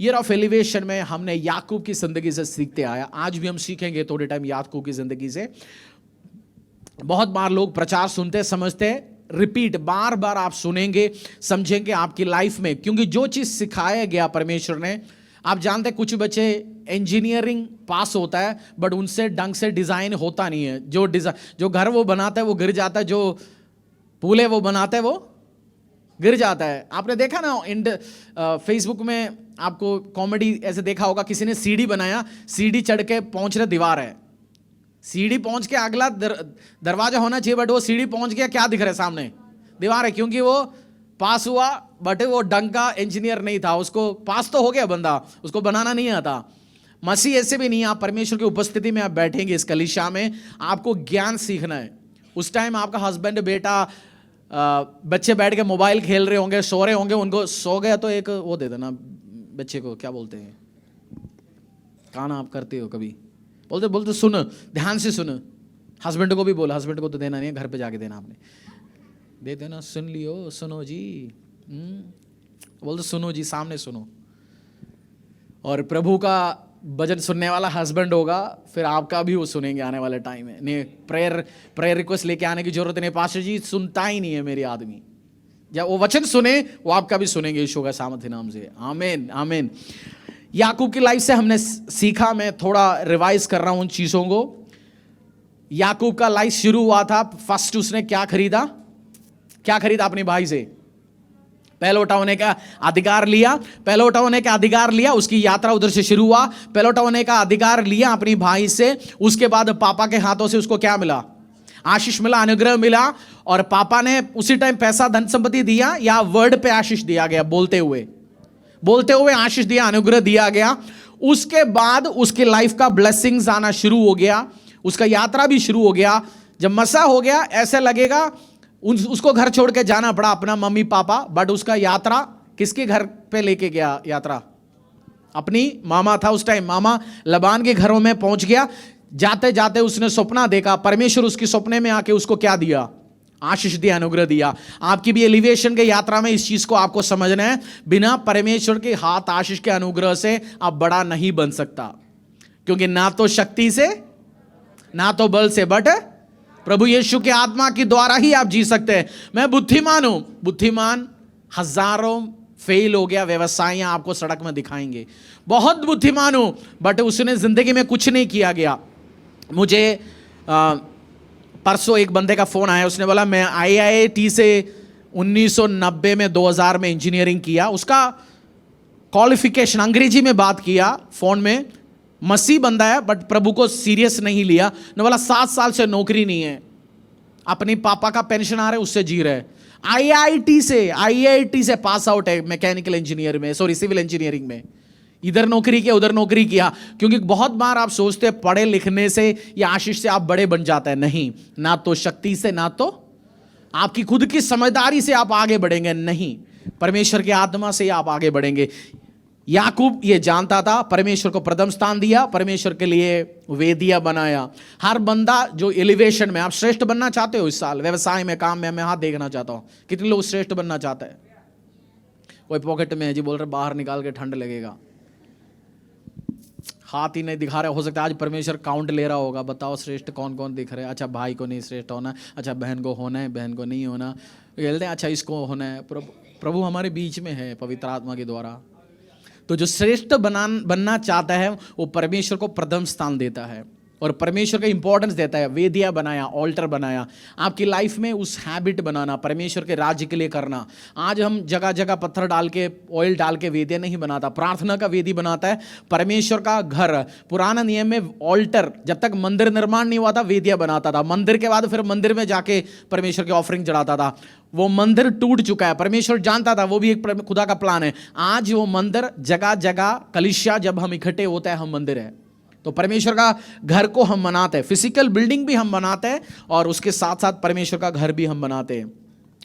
Year of elevation में हमने याकूब की जिंदगी से सीखते आया, आज भी हम सीखेंगे थोड़े टाइम याकूब की जिंदगी से। बहुत बार लोग प्रचार सुनते समझते, रिपीट बार बार आप सुनेंगे समझेंगे आपकी लाइफ में, क्योंकि जो चीज सिखाया गया परमेश्वर ने, आप जानते हैं कुछ बच्चे इंजीनियरिंग पास होता है बट उनसे ढंग से डिजाइन होता नहीं है। जो घर वो बनाता है वो गिर जाता है, जो पुले वो बनाता है वो गिर जाता है। आपने देखा ना फेसबुक में आपको कॉमेडी ऐसे देखा होगा, किसी ने सीढ़ी बनाया, सीढ़ी चढ़ के पहुंच रहे दीवार है, सीढ़ी पहुंच के अगला दरवाजा होना चाहिए बट वो सीढ़ी पहुंच गया, क्या दिख रहा है सामने? दीवार है, क्योंकि वो पास हुआ बट वो ढंग का इंजीनियर नहीं था। उसको पास तो हो गया बंदा, उसको बनाना नहीं आता। मसीह ऐसे भी नहीं, आप परमेश्वर की उपस्थिति में आप बैठेंगे इस कलीसिया में, आपको ज्ञान सीखना है। उस टाइम आपका हस्बैंड बेटा बच्चे बैठ के मोबाइल खेल रहे होंगे, सो रहे होंगे, उनको सो गया तो एक वो दे देना बच्चे को, क्या बोलते हैं, काना आप करते हो कभी, बोलते बोलते सुन, ध्यान से सुन। हस्बैंड को भी बोला, हस्बैंड को तो देना नहीं है, घर पे जाके देना, आपने दे देना, सुन लियो, सुनो जी, बोलते सुनो जी, सामने सुनो। और प्रभु का भजन सुनने वाला हस्बैंड होगा, फिर आपका भी वो सुनेंगे आने वाले टाइम में। नहीं, प्रेयर रिक्वेस्ट लेके आने की जरूरत नहीं, पास्टर जी सुनता ही नहीं है मेरे आदमी। जब वो वचन सुने वो आपका भी सुनेंगे यीशु का सामर्थ्य नाम से। आमीन आमीन। याकूब की लाइफ से हमने सीखा, मैं थोड़ा रिवाइज कर रहा हूं उन चीजों को। याकूब का लाइफ शुरू हुआ था, फर्स्ट उसने क्या खरीदा अपने भाई से? पहलौठा होने का अधिकार लिया, पहलौठा होने का अधिकार लिया, उसकी यात्रा उधर से शुरू हुआ। पहलौठा होने का अधिकार लिया अपनी भाई से, उसके बाद पापा के हाथों से उसको क्या मिला? आशीष मिला, अनुग्रह मिला। और पापा ने उसी टाइम पैसा धन संपत्ति दिया, या वर्ड पे आशीष दिया गया, बोलते हुए आशीष दिया, अनुग्रह दिया गया। उसके बाद उसकी लाइफ का ब्लेसिंग्स आना शुरू हो गया, उसका यात्रा भी शुरू हो गया। जब मसा हो गया, ऐसे लगेगा उसको घर छोड़ के जाना पड़ा अपना मम्मी पापा, बट उसका यात्रा किसके घर पे लेके गया? यात्रा अपनी मामा था उस टाइम, मामा लबान के घरों में पहुंच गया। जाते जाते उसने सपना देखा, परमेश्वर उसके सपने में आके उसको क्या दिया? आशीष दिया, अनुग्रह दिया। आपकी भी एलिवेशन के यात्रा में इस चीज को आपको समझना है, बिना परमेश्वर के हाथ आशीष के अनुग्रह से आप बड़ा नहीं बन सकता, क्योंकि ना तो शक्ति से ना तो बल से, बट प्रभु यीशु के आत्मा के द्वारा ही आप जी सकते हैं। मैं बुद्धिमान हूं, बुद्धिमान हजारों फेल हो गया, व्यवसायियां आपको सड़क में दिखाएंगे, बहुत बुद्धिमान हूं, बट उसने जिंदगी में कुछ नहीं किया गया। मुझे परसों एक बंदे का फोन आया, उसने बोला मैं IIT से 1990 में 2000 में इंजीनियरिंग किया, उसका क्वालिफिकेशन, अंग्रेजी में बात किया फोन में, मसीह बंदा है बट प्रभु को सीरियस नहीं लिया। ने बोला 7 साल से नौकरी नहीं है, अपनी पापा का पेंशन आ रहा है उससे जी रहे। IIT से पास आउट है मैकेनिकल इंजीनियर में, सॉरी सिविल इंजीनियरिंग में, इधर नौकरी किया उधर नौकरी किया। क्योंकि बहुत बार आप सोचते हैं पढ़े लिखने से या आशीष से आप बड़े बन जाते हैं, नहीं, ना तो शक्ति से ना तो आपकी खुद की समझदारी से आप आगे बढ़ेंगे, नहीं, परमेश्वर की आत्मा से आप आगे बढ़ेंगे। याकूब ये जानता था, परमेश्वर को प्रथम स्थान दिया, परमेश्वर के लिए वेदियां बनाया। हर बंदा जो एलिवेशन में, आप श्रेष्ठ बनना चाहते हो इस साल व्यवसाय में, काम में, मैं हाथ देखना चाहता हूं, कितने लोग श्रेष्ठ बनना चाहते हैं? कोई पॉकेट में है जी, बोल रहे बाहर निकाल के ठंड लगेगा, हाथ ही नहीं दिखा रहे। हो सकता है आज परमेश्वर काउंट ले रहा होगा, बताओ श्रेष्ठ कौन कौन दिख रहे हैं? अच्छा भाई को नहीं श्रेष्ठ होना, अच्छा बहन को होना है, बहन को नहीं होना, बोलते हैं अच्छा इसको होना है। प्रभु हमारे बीच में है पवित्र आत्मा के द्वारा। तो जो श्रेष्ठ बनना चाहता है वो परमेश्वर को प्रथम स्थान देता है और परमेश्वर का इंपॉर्टेंस देता है। वेदियां बनाया, ऑल्टर बनाया, आपकी लाइफ में उस हैबिट बनाना, परमेश्वर के राज्य के लिए करना। आज हम जगह जगह पत्थर डाल के, ऑयल डाल के वेदियां नहीं बनाता, प्रार्थना का वेदी बनाता है, परमेश्वर का घर। पुराना नियम में ऑल्टर, जब तक मंदिर निर्माण नहीं हुआ था, वेदियां बनाता था, मंदिर के बाद फिर मंदिर में जाके परमेश्वर की ऑफरिंग चढ़ाता था। वो मंदिर टूट चुका है, परमेश्वर जानता था, वो भी एक खुदा का प्लान है। आज वो मंदिर, जगह जगह कलीसिया, जब हम इकट्ठे होते हैं हम मंदिर है। तो परमेश्वर का घर को हम बनाते हैं, फिजिकल बिल्डिंग भी हम बनाते हैं और उसके साथ साथ परमेश्वर का घर भी हम बनाते हैं।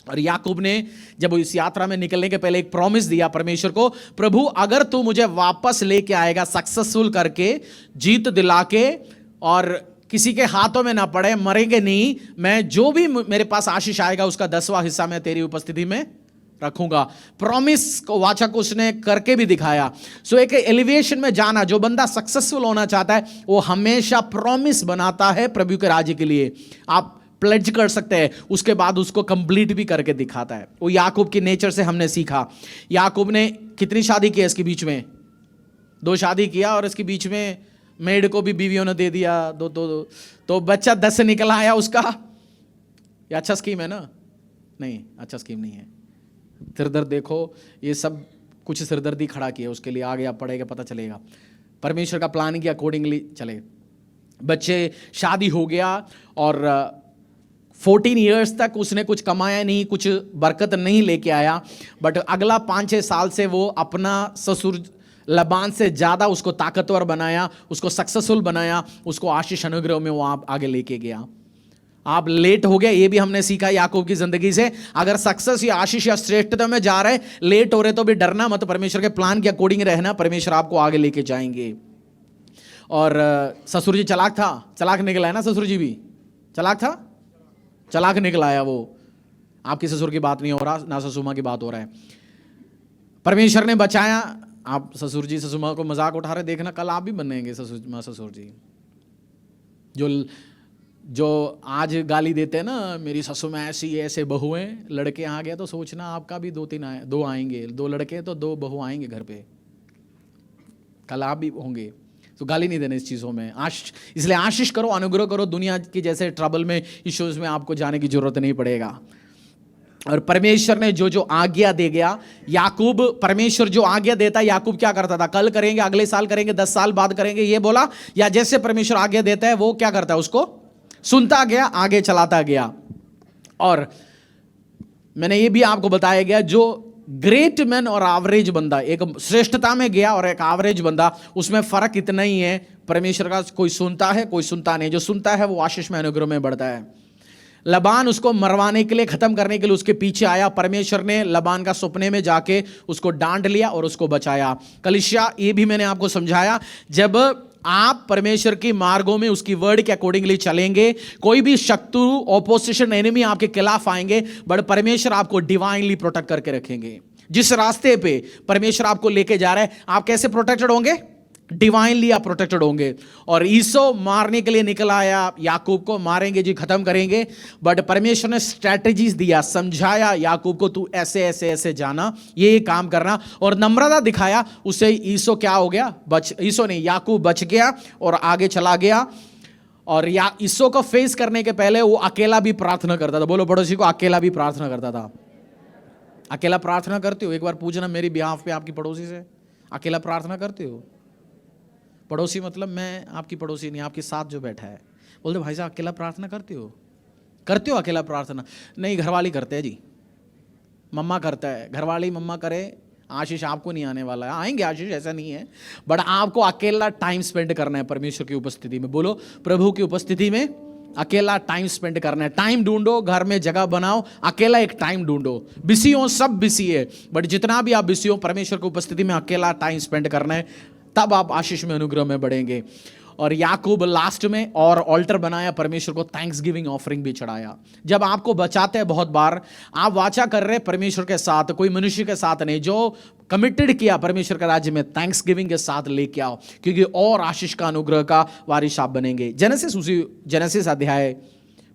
और याकूब ने जब इस यात्रा में निकलने के पहले एक प्रॉमिस दिया परमेश्वर को, प्रभु अगर तू मुझे वापस लेके आएगा सक्सेसफुल करके, जीत दिला के, और किसी के हाथों में ना पड़े, मरेंगे नहीं, मैं जो भी मेरे पास आशीष आएगा उसका 10वां हिस्सा मैं तेरी उपस्थिति में रखूंगा। प्रॉमिस को, वाचा को उसने करके भी दिखाया। सो एक एलिवेशन में जाना, जो बंदा सक्सेसफुल होना चाहता है वो हमेशा प्रॉमिस बनाता है प्रभु के राज्य के लिए। आप प्लेज कर सकते हैं, उसके बाद उसको कंप्लीट भी करके दिखाता है। वो याकूब की नेचर से हमने सीखा। याकूब ने कितनी शादी की इसके बीच में? 2 शादी किया, और इसके बीच में मेड को भी बीवियों ने दे दिया, दो तो बच्चा 10 से निकल आया उसका। ये अच्छा स्कीम है ना? नहीं, अच्छा स्कीम नहीं है। सिरदर्द देखो, ये सब कुछ सिरदर्दी खड़ा किया उसके लिए। आगे आप पढ़ेगा पता चलेगा। परमेश्वर का प्लान के अकॉर्डिंगली चले। बच्चे, शादी हो गया, और 14 ईयर्स तक उसने कुछ कमाया नहीं, कुछ बरकत नहीं लेके आया। बट अगला 5-6 साल से वो अपना ससुर लबान से ज़्यादा उसको ताकतवर बनाया, उसको सक्सेसफुल बनाया, उसको आशीष अनुग्रह में वो आप आगे लेके गया। आप लेट हो गए, ये भी हमने सीखा याकूब की जिंदगी से। अगर सक्सेस या आशीष या श्रेष्ठता में जा रहे, लेट हो रहे, तो भी डरना मत, परमेश्वर के प्लान के अकॉर्डिंग रहना, परमेश्वर आपको आगे लेके जाएंगे। और ससुर जी चलाक था, चलाक निकला है ना? ससुर जी भी चलाक था, चलाक निकला है वो। आपकी ससुर की बात नहीं हो रहा, ना ससुर माँ की बात हो रहा है। परमेश्वर ने बचाया। आप ससुर जी ससुर माँ को मजाक उठा रहे, देखना कल आप भी बनेंगे ससुर माँ ससुर जी। जो आज गाली देते हैं ना, मेरी ससुर में ऐसी ऐसे बहू हैं, लड़के आ गए तो सोचना आपका भी 2 आएंगे, 2 लड़के तो 2 बहू आएंगे घर पे, कल आप भी होंगे। तो गाली नहीं देना इस चीज़ों में। इसलिए आशीष करो, अनुग्रह करो। दुनिया की जैसे ट्रबल में, इश्यूज में आपको जाने की जरूरत नहीं पड़ेगा। और परमेश्वर ने जो जो आज्ञा दे गया, याकूब, परमेश्वर जो आज्ञा देता है, याकूब क्या करता था? कल करेंगे, अगले साल करेंगे, 10 साल बाद करेंगे, ये बोला, या जैसे परमेश्वर आज्ञा देता है वो क्या करता है? उसको सुनता गया, आगे चलाता गया। और मैंने ये भी आपको बताया गया, जो ग्रेट मैन और एवरेज बंदा, एक श्रेष्ठता में गया और एक एवरेज बंदा, उसमें फर्क इतना ही है। परमेश्वर का कोई सुनता है, कोई सुनता नहीं। जो सुनता है वो आशीष में अनुग्रह में बढ़ता है। लबान उसको मरवाने के लिए, खत्म करने के लिए उसके पीछे आया। परमेश्वर ने लबान का सपने में जाके उसको डांट लिया और उसको बचाया। कलिसिया, ये भी मैंने आपको समझाया, जब आप परमेश्वर की मार्गों में उसकी वर्ड के अकॉर्डिंगली चलेंगे, कोई भी शत्रु, ऑपोजिशन, एनिमी आपके खिलाफ आएंगे, बट परमेश्वर आपको डिवाइनली प्रोटेक्ट करके रखेंगे। जिस रास्ते पे परमेश्वर आपको लेके जा रहा है, आप कैसे प्रोटेक्टेड होंगे? डिवाइनली आप प्रोटेक्टेड होंगे। और ईसो मारने के लिए निकल आया, याकूब को मारेंगे जी, खत्म करेंगे, बट परमेश्वर ने स्ट्रैटेजीज दिया, समझाया याकूब को, तू ऐसे ऐसे ऐसे जाना, ये काम करना, और नम्रता दिखाया। उससे ईसो क्या हो गया? ईसो नहीं, याकूब बच गया और आगे चला गया। और ईसो को फेस करने के पहले वो अकेला भी प्रार्थना करता था। बोलो पड़ोसी को, अकेला भी प्रार्थना करता था। अकेला प्रार्थना करते हो? एक बार पूछना मेरी बिहाफ पे आपकी पड़ोसी से, अकेला प्रार्थना करते हो? पड़ोसी मतलब मैं आपकी पड़ोसी नहीं, आपके साथ जो बैठा है। बोलते भाई साहब अकेला प्रार्थना करते हो? करते हो अकेला प्रार्थना? नहीं, घरवाली करते हैं जी, मम्मा करता है। घरवाली मम्मा करे, आशीष आपको नहीं आने वाला है। आएंगे आशीष, ऐसा नहीं है, बट आपको अकेला टाइम स्पेंड करना है परमेश्वर की उपस्थिति में। बोलो, प्रभु की उपस्थिति में अकेला टाइम स्पेंड करना है। टाइम ढूंढो, घर में जगह बनाओ, अकेला एक टाइम ढूंढो। बिजी हो, सब बिजी है, बट जितना भी आप बिजी हो, परमेश्वर की उपस्थिति में अकेला टाइम स्पेंड करना है, तब आप आशीष में, अनुग्रह में बढ़ेंगे। और याकूब लास्ट में और ऑल्टर बनाया, परमेश्वर को थैंक्स गिविंग ऑफरिंग भी चढ़ाया। जब आपको बचाते हैं, बहुत बार आप वाचा कर रहे परमेश्वर के साथ, कोई मनुष्य के साथ नहीं, जो कमिटेड किया परमेश्वर के राज्य में, थैंक्स गिविंग के साथ लेके आओ, क्योंकि और आशीष का, अनुग्रह का वारिस आप बनेंगे। जेनेसिस अध्याय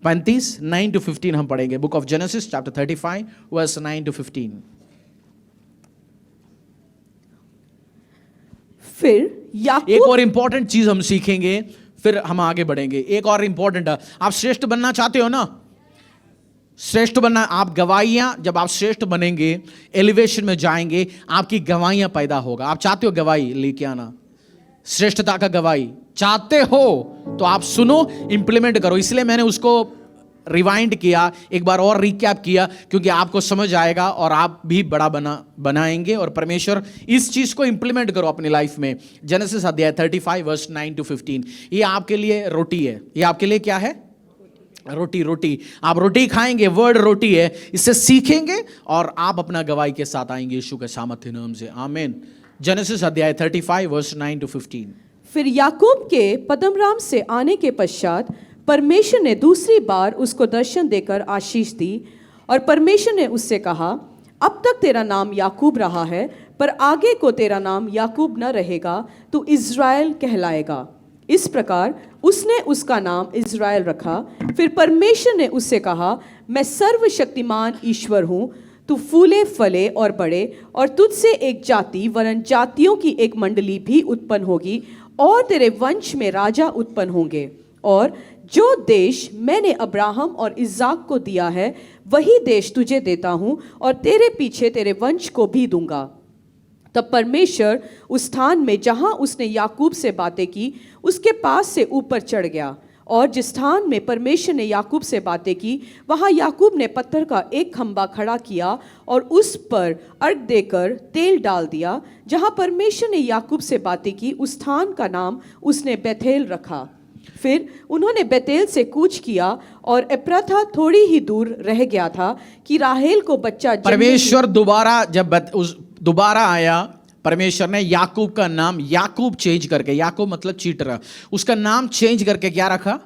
35 9 to 15 हम पढ़ेंगे। Book of Genesis chapter 35 verse 9 to 15। फिर याकूब, एक और इंपॉर्टेंट चीज हम सीखेंगे, फिर हम आगे बढ़ेंगे। एक और इंपॉर्टेंट, आप श्रेष्ठ बनना चाहते हो ना? श्रेष्ठ बनना, आप गवाहियां, जब आप श्रेष्ठ बनेंगे, एलिवेशन में जाएंगे, आपकी गवाहियां पैदा होगा। आप चाहते हो गवाही लेके आना, श्रेष्ठता का गवाही चाहते हो तो आप सुनो, इंप्लीमेंट करो। इसलिए मैंने उसको रिवाइंड किया, एक बार और रिकैप किया, क्योंकि आपको समझ आएगा और आप भी बड़ा बनाएंगे। और परमेश्वर इस चीज को इंप्लीमेंट करो अपनी लाइफ में। जेनेसिस अध्याय 35 वर्स 9 to 15। ये आपके लिए रोटी है। ये आपके लिए क्या है? रोटी। आप रोटी खाएंगे, वर्ड रोटी है, इससे सीखेंगे और आप अपना गवाही के साथ आएंगे यीशु के सामर्थ्य नाम से। आमीन। जेनेसिस अध्याय 35 वर्स 9 to 15। फिर याकूब के पद्दमराम से आने के पश्चात परमेश्वर ने दूसरी बार उसको दर्शन देकर आशीष दी, और परमेश्वर ने उससे कहा, अब तक तेरा नाम याकूब रहा है, पर आगे को तेरा नाम याकूब न रहेगा, तू इज़राइल कहलाएगा। इस प्रकार उसने उसका नाम इज़राइल रखा। फिर परमेश्वर ने उससे कहा, मैं सर्वशक्तिमान ईश्वर हूँ, तू फूले फले और बढ़े, और तुझसे एक जाति वरन जातियों की एक मंडली भी उत्पन्न होगी, और तेरे वंश में राजा उत्पन्न होंगे। और जो देश मैंने अब्राहम और इस्साक को दिया है, वही देश तुझे देता हूँ, और तेरे पीछे तेरे वंश को भी दूंगा। तब परमेश्वर उस स्थान में जहाँ उसने याकूब से बातें की, उसके पास से ऊपर चढ़ गया। और जिस स्थान में परमेश्वर ने याकूब से बातें की, वहाँ याकूब ने पत्थर का एक खंबा खड़ा किया और उस पर अर्घ देकर तेल डाल दिया। जहाँ परमेश्वर ने याकूब से बातें की, उस स्थान का नाम उसने बेथेल रखा। फिर उन्होंने बेतेल से कूच किया, और एप्रथा थोड़ी ही दूर रह गया था कि राहेल को बच्चा परमेश्वर दोबारा आया। परमेश्वर ने याकूब का नाम याकूब चेंज करके, याकूब मतलब चीटर, उसका नाम चेंज करके क्या रखा?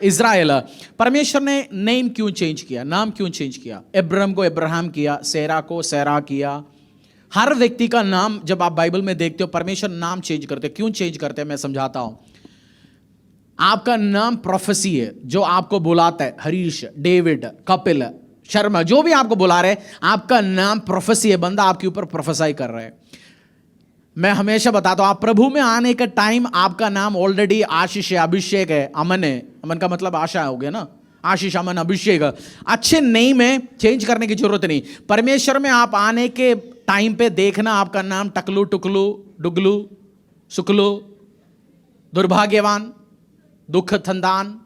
इज़राइल। परमेश्वर ने नेम क्यों चेंज किया, नाम क्यों चेंज किया? इब्राहिम को इब्राहिम किया, सेरा को सेरा किया। हर व्यक्ति का नाम जब आप बाइबल में देखते हो, परमेश्वर नाम चेंज करते। क्यों चेंज करते हैं मैं समझाता हूं। आपका नाम प्रोफेसी है, जो आपको बुलाता है, हरीश, डेविड, कपिल, शर्मा, जो भी आपको बुला रहे, आपका नाम प्रोफेसी है। बंदा आपके ऊपर प्रोफेसाई कर रहा है। मैं हमेशा बताता हूं, आप प्रभु में आने का टाइम आपका नाम ऑलरेडी आशीष है, अभिषेक है, अमन है। अमन का मतलब आशा हो गया ना, आशीष, अमन, अभिषेक। अच्छे नहीं में चेंज करने की जरूरत नहीं। परमेश्वर में आप आने के टाइम पे देखना, आपका नाम टकलू, टुकलू, डुगलू, सुकलू, दुर्भाग्यवान, दुख थंदान,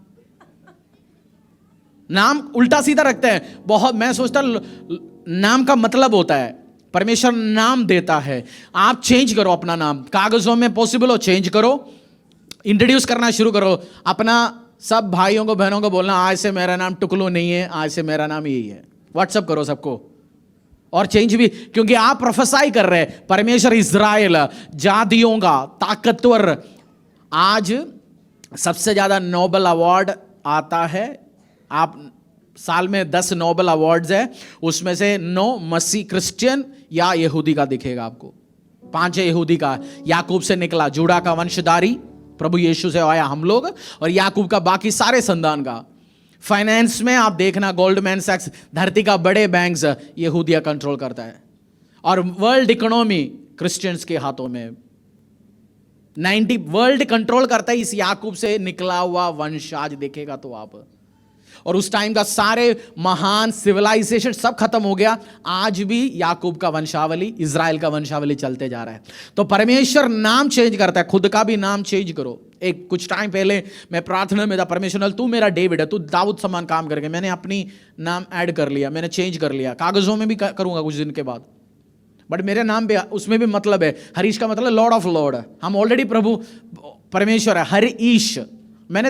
नाम उल्टा सीधा रखते हैं बहुत। मैं सोचता नाम का मतलब होता है, परमेश्वर नाम देता है। आप चेंज करो अपना नाम, कागजों में पॉसिबल हो चेंज करो, इंट्रोड्यूस करना शुरू करो अपना। सब भाइयों को बहनों को बोलना, आज से मेरा नाम टुकलू नहीं है, आज से मेरा नाम यही है। व्हाट्सअप करो सबको और चेंज भी, क्योंकि आप प्रोफेसाई कर रहे हैं। परमेश्वर इज़राइल जातियों का ताकतवर। आज सबसे ज्यादा नोबेल अवार्ड आता है, आप साल में 10 नोबेल अवार्ड्स है, उसमें से 9 मसीह क्रिश्चियन या यहूदी का दिखेगा आपको। 5 यहूदी का, याकूब से निकला, जूड़ा का वंशधारी, प्रभु यीशु से आया हम लोग, और याकूब का बाकी सारे संतान का। फाइनेंस में आप देखना, गोल्डमैन सैक्स, धरती का बड़े बैंक्स यहूदिया कंट्रोल करता है, और वर्ल्ड इकोनॉमी क्रिश्चियंस के हाथों में। 90 वर्ल्ड कंट्रोल करता है इस याकूब से निकला हुआ वंश। आज देखेगा तो आप, और उस टाइम का सारे महान सिविलाइजेशन सब खत्म हो गया। आज भी याकूब का वंशावली, इज़राइल का वंशावली चलते जा रहा है। तो परमेश्वर नाम चेंज करता है, खुद का भी नाम चेंज करो। एक कुछ टाइम पहले मैं प्रार्थना में था, परमेश्वर तू मेरा डेविड है, तू दाऊद समान काम करके। मैंने अपनी नाम ऐड कर लिया, मैंने चेंज कर लिया, कागजों में भी करूंगा कुछ दिन के बाद। बट मेरे नाम पे उसमें भी मतलब है, हरीश का मतलब लॉर्ड ऑफ लॉर्ड। हम ऑलरेडी प्रभु परमेश्वर है, हर ईश। मैंने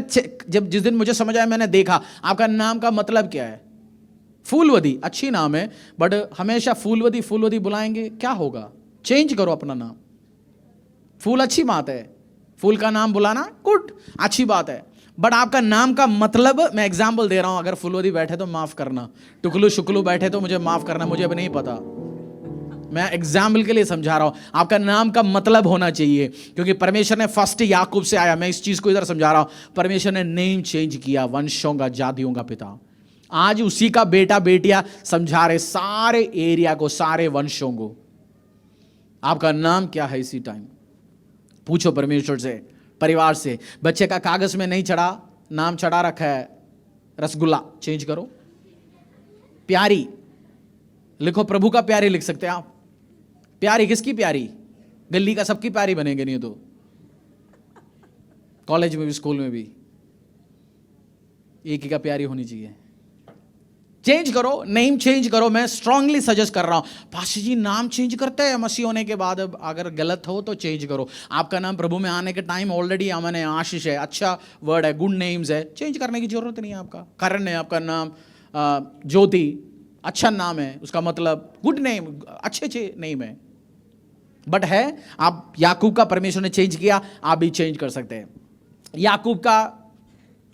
जब जिस दिन मुझे समझ आया, मैंने देखा आपका नाम का मतलब क्या है। फूलवती अच्छी नाम है, बट हमेशा फूलवती फूलवती बुलाएंगे, क्या होगा? चेंज करो अपना नाम। फूल अच्छी बात है, फूल का नाम बुलाना गुड, अच्छी बात है, बट आपका नाम का मतलब, मैं एग्जाम्पल दे रहा हूं, अगर फूलवती बैठे तो माफ करना, टुकलू शुक्लू बैठे तो मुझे माफ करना, मुझे अब नहीं पता, मैं एग्जाम्पल के लिए समझा रहा हूं। आपका नाम का मतलब होना चाहिए, क्योंकि परमेश्वर ने फर्स्ट याकूब से आया। मैं इस चीज को इधर समझा रहा हूं, परमेश्वर ने नेम चेंज किया, वंशों का, जातियों का पिता। आज उसी का बेटा बेटियां समझा रहे सारे एरिया को, सारे वंशों को। आपका नाम क्या है इसी टाइम? पूछो परमेश्वर से, परिवार से। बच्चे का कागज में नहीं चढ़ा, नाम चढ़ा रखा है रसगुल्ला, चेंज करो। प्यारी लिखो, प्रभु का प्यारी लिख सकते हैं आप। प्यारी किसकी प्यारी? गली का सबकी प्यारी बनेंगे नहीं तो। कॉलेज में भी, स्कूल में भी एक ही का प्यारी होनी चाहिए। चेंज करो, नेम चेंज करो। मैं स्ट्रांगली सजेस्ट कर रहा हूं। पास्टर जी नाम चेंज करते हैं मसीह होने के बाद, अगर गलत हो तो चेंज करो। आपका नाम प्रभु में आने के टाइम ऑलरेडी अमन है, आशीष है, अच्छा वर्ड है, गुड नेम्स है, चेंज करने की जरूरत नहीं है। आपका करण है, आपका नाम ज्योति, अच्छा नाम है, उसका मतलब गुड नेम, अच्छे नेम है, बट है। आप याकूब का परमेश्वर ने चेंज किया, आप भी चेंज कर सकते हैं। याकूब का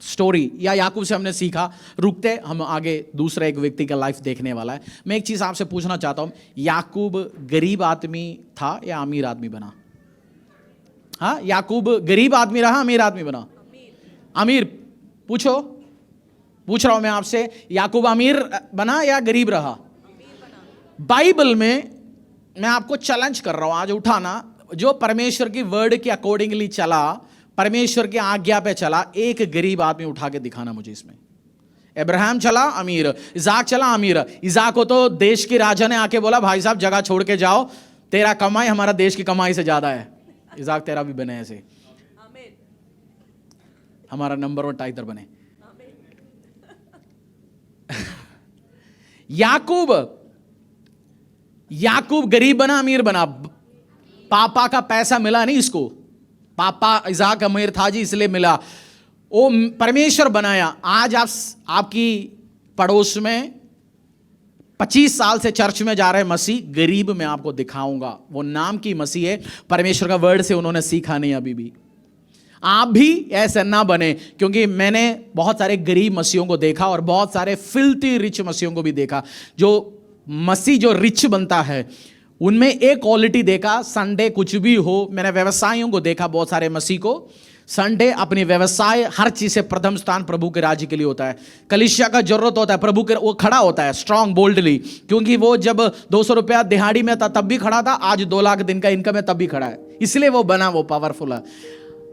स्टोरी या याकूब से हमने सीखा, रुकते हम आगे दूसरा एक व्यक्ति का लाइफ देखने वाला है। मैं एक चीज़ आपसे पूछना चाहता हूँ, याकूब गरीब आदमी था या अमीर आदमी बना? हाँ, याकूब गरीब आदमी रहा, अमीर आदमी बना? अमीर। पूछ रहा हूं मैं आपसे, याकूब अमीर बना या गरीब रहा? बाइबल में मैं आपको चैलेंज कर रहा हूं आज, उठाना, जो परमेश्वर की वर्ड के अकॉर्डिंगली चला, परमेश्वर की आज्ञा पे चला, एक गरीब आदमी उठा के दिखाना मुझे इसमें। अब्राहम चला अमीर, इसाक चला अमीर। इसाक को तो देश के राजा ने आके बोला, भाई साहब जगह छोड़ के जाओ, तेरा कमाई हमारा देश की कमाई से ज्यादा है। इसाक तेरा भी बने ऐसे, हमारा नंबर 1 टाइगर बने। याकूब गरीब बना अमीर बना? पापा का पैसा मिला नहीं इसको, पापा इसाक अमीर था जी इसलिए मिला, वो परमेश्वर बनाया। आज आपकी पड़ोस में 25 साल से चर्च में जा रहे मसीह, गरीब मैं आपको दिखाऊंगा, वो नाम की मसीह है, परमेश्वर का वर्ड से उन्होंने सीखा नहीं अभी भी। आप भी ऐसे ना बने, क्योंकि मैंने बहुत सारे गरीब मसीहों को देखा और बहुत सारे फिल्थी रिच मसीहों को भी देखा। जो मसीह जो रिच बनता है उनमें एक क्वालिटी देखा, संडे कुछ भी हो। मैंने व्यवसायियों को देखा, बहुत सारे मसीह को संडे अपनी व्यवसाय हर चीज से प्रथम स्थान प्रभु के राज्य के लिए होता है। कलीसिया का जरूरत होता है, प्रभु के वो खड़ा होता है स्ट्रांग बोल्डली, क्योंकि वो जब 200 रुपया दिहाड़ी में था तब भी खड़ा था, आज 2 लाख दिन का इनकम है तब भी खड़ा है, इसलिए वो बना, वो पावरफुल है।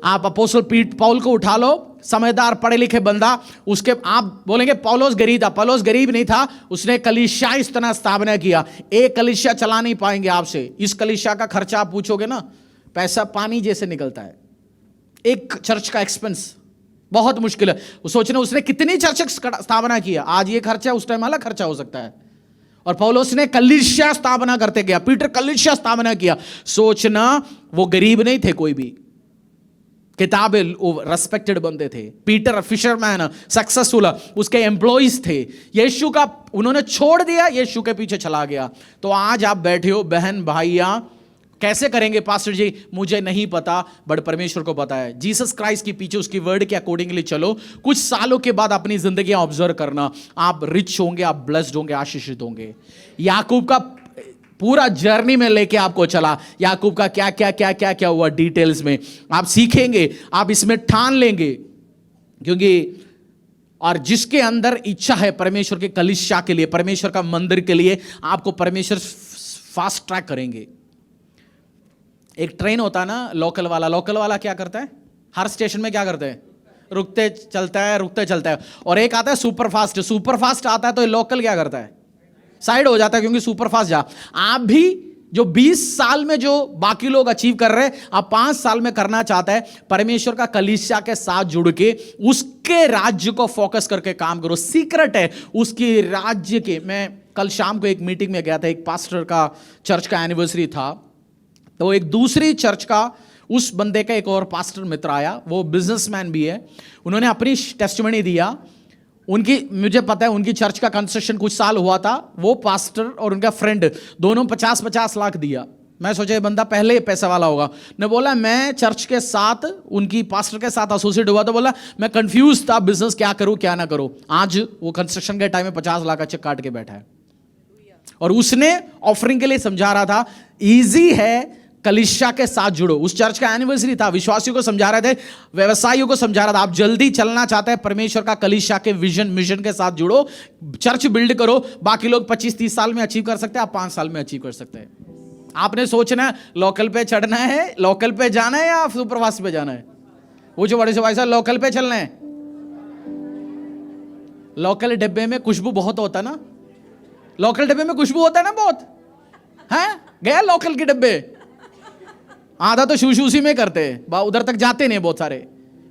आप अपोस्टल पौल को उठा लो, समझदार पढ़े लिखे बंदा, उसके आप बोलेंगे पौलुस गरीब था, पौलुस गरीब नहीं था, उसने कलीसिया इस तरह स्थापना किया। एक कलीसिया चला नहीं पाएंगे आपसे, इस कलीसिया का खर्चा आप पूछोगे ना, पैसा पानी जैसे निकलता है। एक चर्च का एक्सपेंस बहुत मुश्किल है। सोचना उसने कितनी चर्च स्थापना किया, आज ये खर्चा उस टाइम अलग खर्चा हो सकता है। और पौलुस ने कलीसिया स्थापना करते गया, पीटर कलीसिया स्थापना किया। सोचना वो गरीब नहीं थे कोई भी, किताबें रेस्पेक्टेड बंदे थे। पीटर फिशरमैन सक्सेसफुल, उसके एम्प्लॉइज थे। यीशु का उन्होंने छोड़ दिया, यीशु के पीछे चला गया। तो आज आप बैठे हो बहन भाइयां, कैसे करेंगे पास्टर जी? मुझे नहीं पता, बट परमेश्वर को पता है। जीसस क्राइस्ट के पीछे उसकी वर्ड के अकॉर्डिंगली चलो। कुछ सालों के बाद अपनी जिंदगी ऑब्जर्व करना, आप रिच होंगे, आप ब्लेस्ड होंगे, आशीषित होंगे। याकूब का पूरा जर्नी में लेके आपको चला, याकूब का क्या क्या क्या क्या क्या हुआ डिटेल्स में आप सीखेंगे, आप इसमें ठान लेंगे। क्योंकि और जिसके अंदर इच्छा है परमेश्वर के कलीसिया के लिए, परमेश्वर का मंदिर के लिए, आपको परमेश्वर फास्ट ट्रैक करेंगे। एक ट्रेन होता है ना लोकल वाला क्या करता है? हर स्टेशन में क्या करते हैं? रुकते चलता है। और एक आता है सुपर फास्ट आता है, तो लोकल क्या करता है? साइड हो जाता है, क्योंकि सुपर फास्ट जा। आप भी जो 20 साल में जो बाकी लोग अचीव कर रहे हैं, आप 5 साल में करना चाहता है, परमेश्वर का कलीसिया के साथ जुड़ के उसके राज्य को फोकस करके काम करो। सीक्रेट है उसकी राज्य के। मैं कल शाम को एक मीटिंग में गया था, एक पास्टर का चर्च का एनिवर्सरी था, तो एक दूसरी चर्च का उस बंदे का एक और पास्टर मित्र आया, वो बिजनेसमैन भी है। उन्होंने अपनी टेस्टिमनी दिया। उनकी, मुझे पता है उनकी चर्च का कंस्ट्रक्शन कुछ साल हुआ था, वो पास्टर और उनका फ्रेंड दोनों 50-50 लाख दिया। मैं सोचा ये बंदा पहले ही पैसा वाला होगा। ने बोला मैं चर्च के साथ, उनकी पास्टर के साथ एसोसिएट हुआ, तो बोला मैं कंफ्यूज था बिजनेस क्या करूं क्या ना करूं। आज वो कंस्ट्रक्शन के टाइम में 50 लाख का चेक काट के बैठा है। और उसने ऑफरिंग के लिए समझा रहा था, इजी है, कलीसिया के साथ जुड़ो। उस चर्च का एनिवर्सरी था, विश्वासियों को समझा रहे थे, व्यवसायियों को समझा रहा था, आप जल्दी चलना चाहते हैं परमेश्वर का कलीसिया के मिशन के साथ जुड़ो, चर्च बिल्ड करो। बाकी लोग 25-30 साल में अचीव कर सकते हैं, आप 5 साल में अचीव कर सकते हैं। आपने सोचना है लोकल पे चढ़ना है, लोकल पे जाना है या सुपरफास्ट पे जाना है? वो जो बड़े से भाई साहब लोकल पे चलना है। लोकल डिब्बे में खुशबू बहुत होता है ना, लोकल डिब्बे में खुशबू होता है ना बहुत, है गया लोकल के डिब्बे, आधा तो शूशी में करते हैं, उधर तक जाते नहीं बहुत सारे।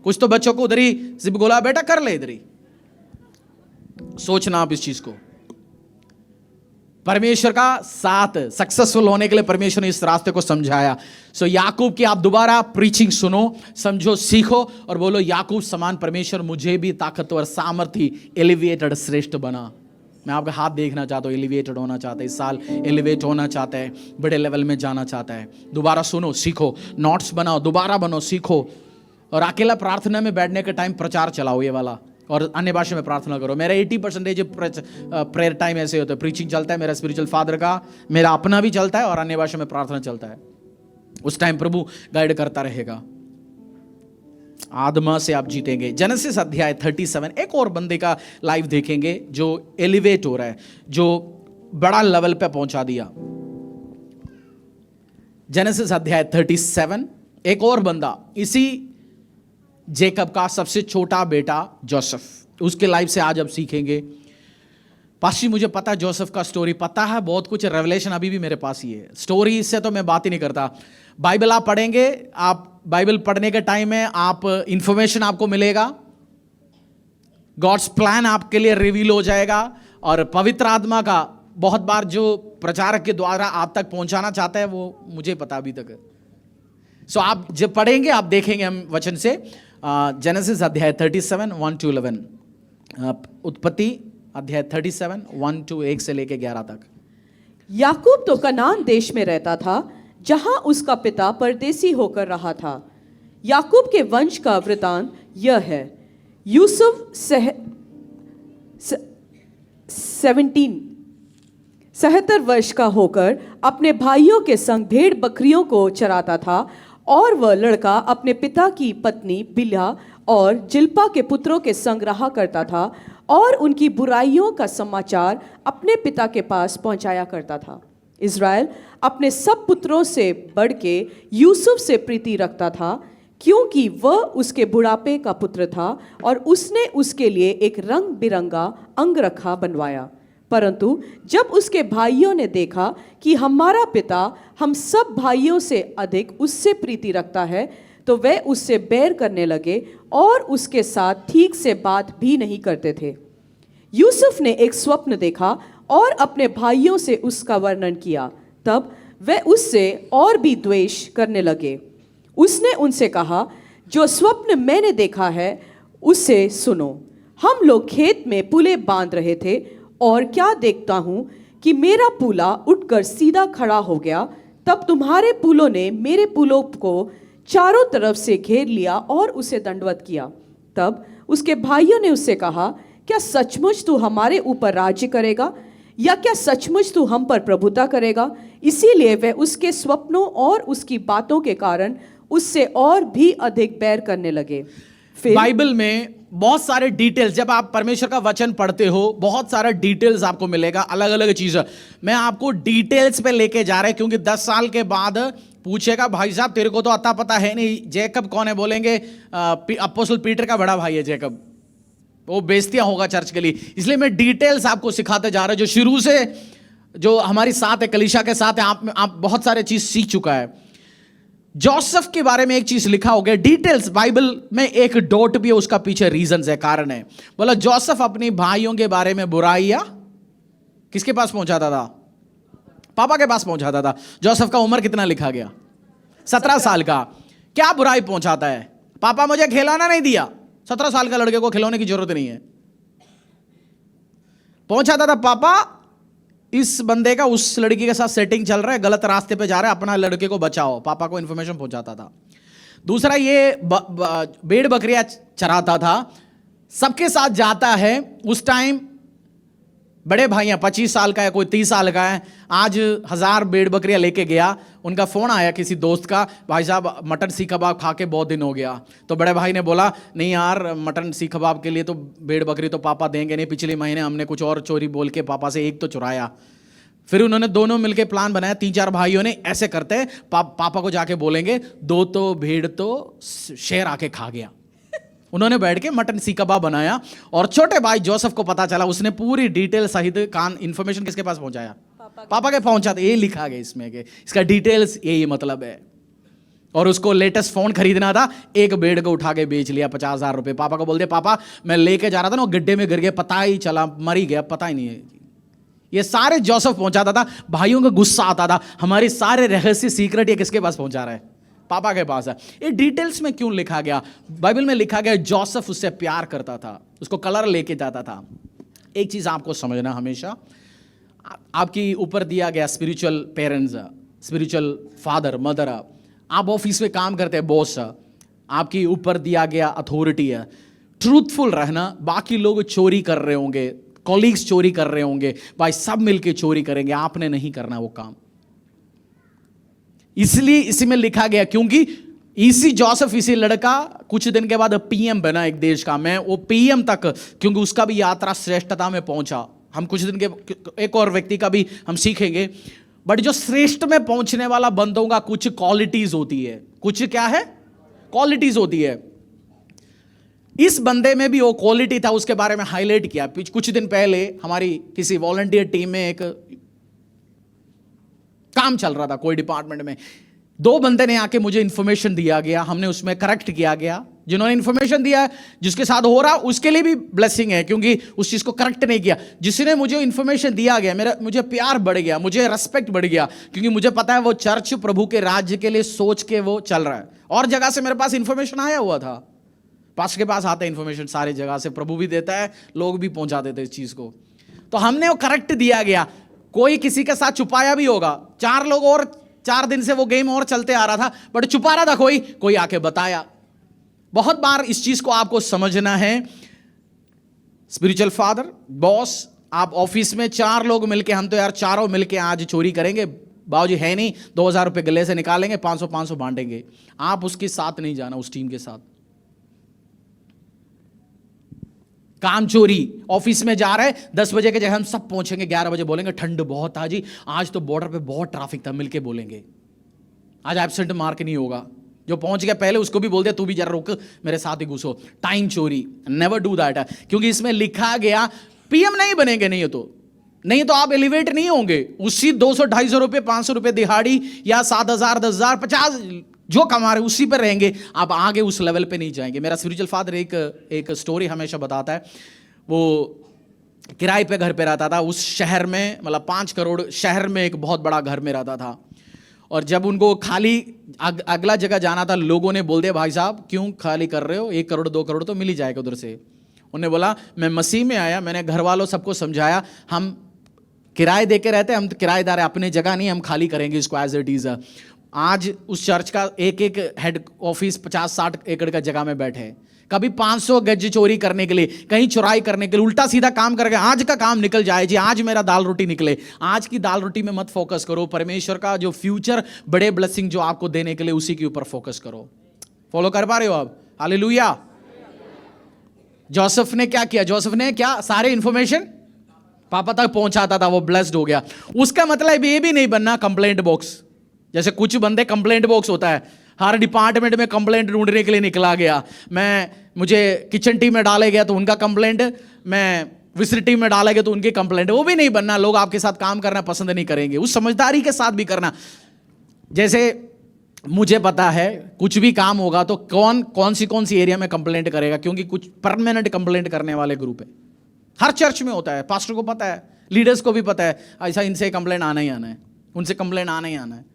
कुछ तो बच्चों को उधर ही जिप गोला बेटा कर ले, इधर ही। सोचना आप इस चीज को, परमेश्वर का साथ सक्सेसफुल होने के लिए परमेश्वर ने इस रास्ते को समझाया। सो याकूब की आप दोबारा प्रीचिंग सुनो, समझो, सीखो और बोलो याकूब समान परमेश्वर मुझे भी ताकतवर, सामर्थी, एलिवेटेड, श्रेष्ठ बना। मैं आपका हाथ देखना चाहता हूँ, एलिवेटेड होना चाहता है, इस साल एलिवेट होना चाहता है, बड़े लेवल में जाना चाहता है। दोबारा सुनो, सीखो, नोट्स बनाओ, दोबारा बनो, सीखो। और अकेला प्रार्थना में बैठने के टाइम प्रचार चलाओ ये वाला, और अन्य भाषा में प्रार्थना करो। मेरा 80% प्रेयर टाइम ऐसे होता है, प्रीचिंग चलता है मेरा स्पिरिचुअल फादर का, मेरा अपना भी चलता है और अन्य भाषा में प्रार्थना चलता है। उस टाइम प्रभु गाइड करता रहेगा। आत्मा से आप जीतेंगे। जेनेसिस अध्याय 37 एक और बंदे का लाइव देखेंगे जो एलिवेट हो रहा है, जो बड़ा लेवल पे पहुंचा दिया। जेनेसिस अध्याय 37 एक और बंदा, इसी जेकब का सबसे छोटा बेटा जोसेफ, उसके लाइफ से आज आप सीखेंगे। पाशी मुझे पता है जोसेफ का स्टोरी पता है, बहुत कुछ रेवलेशन अभी भी मेरे पास ही है। स्टोरी से तो मैं बात ही नहीं करता। बाइबल आप पढ़ेंगे, आप बाइबल पढ़ने के टाइम में आप इंफॉर्मेशन आपको मिलेगा, गॉड्स प्लान आपके लिए रिवील हो जाएगा, और पवित्र आत्मा का बहुत बार जो प्रचारक के द्वारा आप तक पहुंचाना चाहता है वो मुझे पता अभी तक है। सो आप जब पढ़ेंगे आप देखेंगे हम वचन से। जेनेसिस अध्याय 37 1 to 11, उत्पत्ति अध्याय 37 1 to 1 से लेके 11 तक। याकूब तो कनान देश में रहता था, जहां उसका पिता परदेसी होकर रहा था। याकूब के वंश का वृतांत यह है। यूसुफ 77 वर्ष का होकर अपने भाइयों के संग भेड़ बकरियों को चराता था, और वह लड़का अपने पिता की पत्नी बिल्हा और जिल्पा के पुत्रों के संग रहा करता था, और उनकी बुराइयों का समाचार अपने पिता के पास पहुंचाया करता था। इज़राइल अपने सब पुत्रों से बढ़ के यूसुफ से प्रीति रखता था, क्योंकि वह उसके बुढ़ापे का पुत्र था, और उसने उसके लिए एक रंग बिरंगा अंगरखा बनवाया। परंतु जब उसके भाइयों ने देखा कि हमारा पिता हम सब भाइयों से अधिक उससे प्रीति रखता है, तो वे उससे बैर करने लगे और उसके साथ ठीक से बात भी नहीं करते थे। यूसुफ ने एक स्वप्न देखा और अपने भाइयों से उसका वर्णन किया। तब वे उससे और भी द्वेष करने लगे। उसने उनसे कहा, जो स्वप्न मैंने देखा है उसे सुनो। हम लोग खेत में पुले बांध रहे थे, और क्या देखता हूं कि मेरा पुला उठकर सीधा खड़ा हो गया। तब तुम्हारे पुलों ने मेरे पुलों को चारों तरफ से घेर लिया और उसे दंडवत किया। तब उसके भाइयों ने उससे कहा, क्या सचमुच तू हमारे ऊपर राज्य करेगा, या क्या सचमुच तू हम पर प्रभुता करेगा? इसीलिए वे उसके स्वप्नों और उसकी बातों के कारण उससे और भी अधिक बैर करने लगे। फिर बाइबल में बहुत सारे डिटेल्स, जब आप परमेश्वर का वचन पढ़ते हो बहुत सारा डिटेल्स आपको मिलेगा, अलग अलग चीज़। मैं आपको डिटेल्स पे लेके जा रहा है, क्योंकि 10 साल के बाद पूछेगा, भाई साहब तेरे को तो अता पता है नहीं, जेकब कौन है? बोलेंगे अपोस्टल पीटर का बड़ा भाई है जेकब। वो बेइज्जतियां होगा चर्च के लिए। इसलिए मैं डिटेल्स आपको सिखाते जा रहा हूं, जो शुरू से जो हमारी साथ है, कलीशा के साथ है, आप बहुत सारे चीज सीख चुका है। जोसेफ के बारे में एक चीज लिखा हो गया, डिटेल्स बाइबल में एक डॉट भी है, उसका पीछे रीजंस है, कारण है। बोला जोसेफ अपने भाइयों के बारे में बुराइयां किसके पास पहुंचाता था? पापा के पास पहुंचाता था। जोसेफ का उम्र कितना लिखा गया? 17 साल का। क्या बुराई पहुंचाता है? पापा मुझे खिलौना नहीं दिया। 17 साल का लड़के को खिलौने की जरूरत नहीं है। पहुंचाता था, पापा इस बंदे का उस लड़की के साथ सेटिंग चल रहा है, गलत रास्ते पे जा रहा है, अपना लड़के को बचाओ। पापा को इंफॉर्मेशन पहुंचाता था। दूसरा, ये भेड़ बकरियां चराता था, सबके साथ जाता है। उस टाइम बड़े भाई हैं, 25 साल का है, कोई 30 साल का है, आज 1000 भेड़ बकरियां लेके गया। उनका फोन आया किसी दोस्त का, भाई साहब मटन सीख कबाब खा के बहुत दिन हो गया। तो बड़े भाई ने बोला, नहीं यार मटन सीख कबाब के लिए तो भेड़ बकरी तो पापा देंगे नहीं, पिछले महीने हमने कुछ और चोरी बोल के पापा से एक तो चुराया। फिर उन्होंने दोनों मिलके प्लान बनाया, 3-4 भाइयों ने, ऐसे करते हैं पापा को जाके बोलेंगे 2 तो भेड़ तो शेर आके खा गया। उन्होंने बैठ के मटन सीख कबाब बनाया, और छोटे भाई जोसेफ को पता चला, उसने पूरी डिटेल सहित इंफॉर्मेशन किसके पास पहुंचाया? पापा के पहुंचाते। ये लिखा गया इसमें कि इसका डिटेल्स यही मतलब है। और उसको लेटेस्ट फोन खरीदना था, एक भेड़ को उठा के बेच लिया 50,000 रुपए। पापा को बोल दिया, पापा मैं लेके जा रहा था ना, वो गड्ढे में गिर गया, पता ही चला, मर ही गया, पता ही नहीं है। ये सारे जोसेफ पहुंचाता था। भाइयों का गुस्सा आता था, हमारे सारे रहस्य सीक्रेट ये किसके पास पहुंचा रहा है? पापा के पास है। ये डिटेल्स में क्यों लिखा गया? बाइबल में लिखा गया जोसेफ उससे प्यार करता था, उसको कलर लेके जाता था। एक चीज आपको समझना, हमेशा आपकी ऊपर दिया गया spiritual parents, spiritual father mother, आप ऑफिस में काम करते हैं, बॉस, आपकी ऊपर दिया गया अथॉरिटी है। ट्रूथफुल रहना। बाकी लोग चोरी कर रहे होंगे, कॉलीग्स चोरी कर रहे होंगे, भाई सब मिलके चोरी करेंगे, आपने नहीं करना वो काम। इसलिए इसी में लिखा गया, क्योंकि इसी जोसेफ, इसी लड़का कुछ दिन के बाद पीएम बना एक देश का। मैं वो पीएम तक, क्योंकि उसका भी यात्रा श्रेष्ठता में पहुंचा। हम कुछ दिन के एक और व्यक्ति का भी हम सीखेंगे। बट जो श्रेष्ठ में पहुंचने वाला बंदों का कुछ क्वालिटीज होती है। कुछ क्या है? क्वालिटीज होती है। इस बंदे में भी वो क्वालिटी था, उसके बारे में हाईलाइट किया। कुछ दिन पहले हमारी किसी वॉलंटियर टीम में एक काम चल रहा था कोई डिपार्टमेंट में। दो बंदे ने आके मुझे इंफॉर्मेशन दिया गया, हमने उसमें करेक्ट किया गया। जिन्होंने इंफॉर्मेशन दिया, जिसके साथ हो रहा उसके लिए भी ब्लेसिंग है, क्योंकि उस चीज को करेक्ट नहीं किया। जिसने मुझे इंफॉर्मेशन दिया गया, मुझे प्यार बढ़ गया, मुझे रेस्पेक्ट बढ़ गया, क्योंकि मुझे पता है वो चर्च प्रभु के राज्य के लिए सोच के वो चल रहा है। और जगह से मेरे पास इंफॉर्मेशन आया हुआ था। पास के पास आता है इंफॉर्मेशन सारी जगह से, प्रभु भी देता है, लोग भी पहुंचा देते इस चीज को। तो हमने वो करेक्ट दिया गया। कोई किसी के साथ छुपाया भी होगा। 4 लोग और 4 दिन से वो गेम और चलते आ रहा था, बट छुपा रहा था कोई आके बताया। बहुत बार इस चीज को आपको समझना है। स्पिरिचुअल फादर, बॉस, आप ऑफिस में 4 लोग मिलके, हम तो यार चारों मिलके आज चोरी करेंगे, बाबूजी है नहीं, 2000 रुपए गले से निकालेंगे, 500 बांटेंगे। आप उसके साथ नहीं जाना, उस टीम के साथ। काम चोरी, ऑफिस में जा रहे 10 बजे के जगह हम सब पहुंचेंगे 11 बजे, बोलेंगे ठंड बहुत था जी, आज तो बॉर्डर पे बहुत ट्रैफिक था, मिलके बोलेंगे आज एब्सेंट मार्क नहीं होगा। जो पहुंच गया पहले उसको भी बोल दिया तू भी जरा रुक, मेरे साथ ही घुसो। टाइम चोरी, नेवर डू दैट, क्योंकि इसमें लिखा गया पीएम नहीं बनेंगे, नहीं तो आप एलिवेट नहीं होंगे। उसी 200-250 रुपए, 500 रुपए दिहाड़ी या 7,000, 10,000, 50 जो कमा रहे उसी पर रहेंगे, आप आगे उस लेवल पे नहीं जाएंगे। मेरा स्पिरिचुअल फादर एक स्टोरी हमेशा बताता है। वो किराए पे घर पे रहता था उस शहर में, मतलब 5 करोड़ शहर में एक बहुत बड़ा घर में रहता था। और जब उनको खाली अगला जगह जाना था, लोगों ने बोल दिया भाई साहब क्यों खाली कर रहे हो, 1 करोड़ 2 करोड़ तो मिल ही जाएगा उधर से। उन्होंने बोला मैं मसीह में आया, मैंने घर वालों सबको समझाया, हम किराए दे के रहते, हम तो किराएदार है, अपनी जगह नहीं, हम खाली करेंगे इसको एज इट इज। आज उस चर्च का एक हेड ऑफिस 50-60 एकड़ का जगह में बैठे हैं। कभी 500 गज चोरी करने के लिए, कहीं चुराई करने के लिए, उल्टा सीधा काम करके आज का काम निकल जाए जी, आज मेरा दाल रोटी निकले। आज की दाल रोटी में मत फोकस करो, परमेश्वर का जो फ्यूचर बड़े ब्लेसिंग जो आपको देने के लिए उसी के ऊपर फोकस करो। फॉलो कर पा रहे हो आप? हालेलुया। जोसेफ ने क्या किया? जोसेफ ने क्या सारे इंफॉर्मेशन पापा तक पहुंचाता था, वो ब्लेस्ड हो गया। उसका मतलब ये भी नहीं बनना कंप्लेंट बॉक्स। जैसे कुछ बंदे कंप्लेंट बॉक्स होता है, हर डिपार्टमेंट में कंप्लेंट ढूंढने के लिए निकला गया। मुझे किचन टीम में डाले गया तो उनका कंप्लेंट, मैं विजिट टीम में डाला गया तो उनकी कंप्लेंट। वो भी नहीं बनना। लोग आपके साथ काम करना पसंद नहीं करेंगे। उस समझदारी के साथ भी करना। जैसे मुझे पता है कुछ भी काम होगा तो कौन सी एरिया में कंप्लेंट करेगा, क्योंकि कुछ परमानेंट कंप्लेंट करने वाले ग्रुप है। हर चर्च में होता है, पास्टर को पता है, लीडर्स को भी पता है, ऐसा इनसे कंप्लेंट आना ही आना है, उनसे कंप्लेंट आना ही आना है।